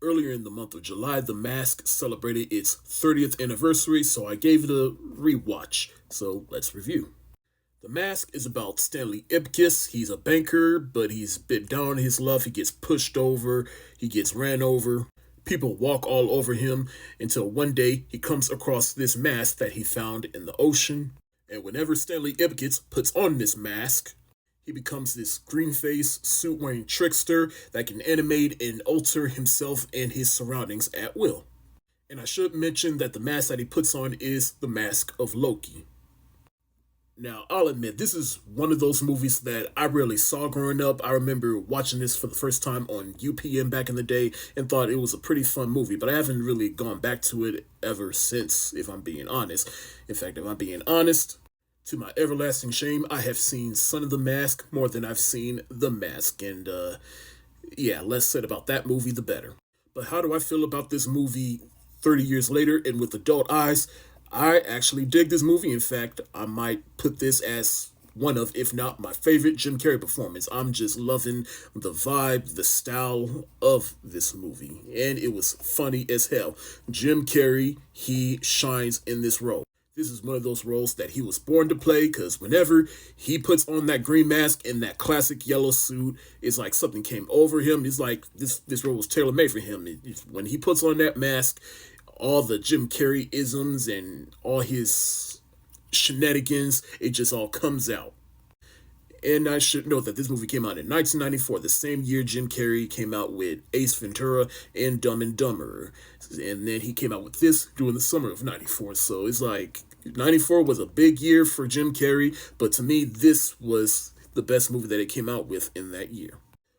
Earlier in the month of July, The Mask celebrated its 30th anniversary, so I gave it a rewatch. So let's review. The Mask is about Stanley Ipkiss. He's a banker, but he's a bit down on his luck. He gets pushed over, he gets ran over. People walk all over him until one day he comes across this mask that he found in the ocean. And whenever Stanley Ipkiss puts on this mask, he becomes this green face, suit wearing trickster that can animate and alter himself and his surroundings at will. And I should mention that the mask that he puts on is the Mask of Loki. Now, I'll admit, this is one of those movies that I really saw growing up. I remember watching this for the first time on UPN back in the day and thought it was a pretty fun movie, but I haven't really gone back to it ever since, if I'm being honest. In fact, if I'm being honest, to my everlasting shame, I have seen Son of the Mask more than I've seen The Mask, and yeah, less said about that movie, the better. But how do I feel about this movie 30 years later and with adult eyes? I actually dig this movie. In fact, I might put this as one of, if not my favorite Jim Carrey performance. I'm just loving the vibe, the style of this movie, and it was funny as hell. Jim Carrey, he shines in this role. This is one of those roles that he was born to play, because whenever he puts on that green mask and that classic yellow suit, it's like something came over him. It's like this role was tailor-made for him. When he puts on that mask, all the Jim Carrey isms and all his shenanigans, it just all comes out. And I should note that this movie came out in 1994, the same year Jim Carrey came out with Ace Ventura and Dumb and Dumber. And then he came out with this during the summer of 94. So it's like 94 was a big year for Jim Carrey, but to me, this was the best movie that it came out with in that year.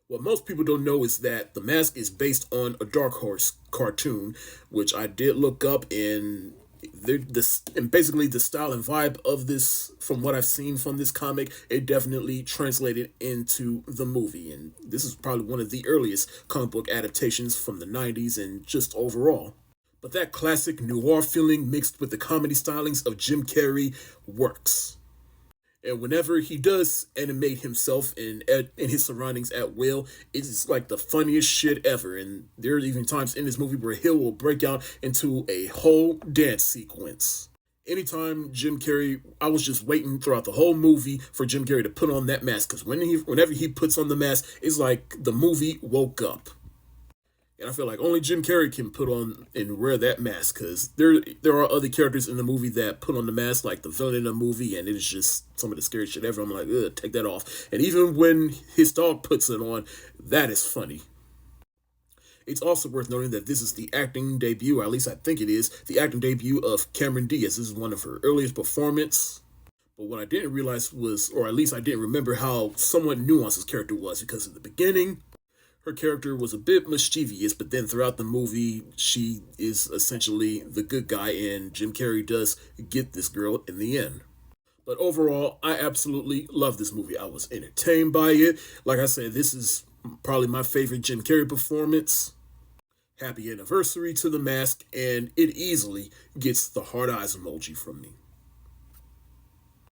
What most people don't know is that The Mask is based on a Dark Horse cartoon, which I did look up, and basically the style and vibe of this, from what I've seen from this comic, it definitely translated into the movie. And this is probably one of the earliest comic book adaptations from the 90s and just overall. But that classic noir feeling mixed with the comedy stylings of Jim Carrey works. And whenever he does animate himself in his surroundings at will, it's like the funniest shit ever. And there are even times in this movie where he will break out into a whole dance sequence. Anytime Jim Carrey, I was just waiting throughout the whole movie for Jim Carrey to put on that mask, because whenever he puts on the mask, it's like the movie woke up. And I feel like only Jim Carrey can put on and wear that mask, because there are other characters in the movie that put on the mask, like the villain in the movie, and it is just some of the scariest shit ever. I'm like, ugh, take that off. And even when his dog puts it on, that is funny. It's also worth noting that this is the acting debut, or at least I think it is, the acting debut of Cameron Diaz. This is one of her earliest performances. But what I didn't realize was, or at least I didn't remember how somewhat nuanced his character was, because in the beginning, her character was a bit mischievous, but then throughout the movie, she is essentially the good guy, and Jim Carrey does get this girl in the end. But overall, I absolutely love this movie. I was entertained by it. Like I said, this is probably my favorite Jim Carrey performance. Happy anniversary to The Mask, and it easily gets the hard eyes emoji from me.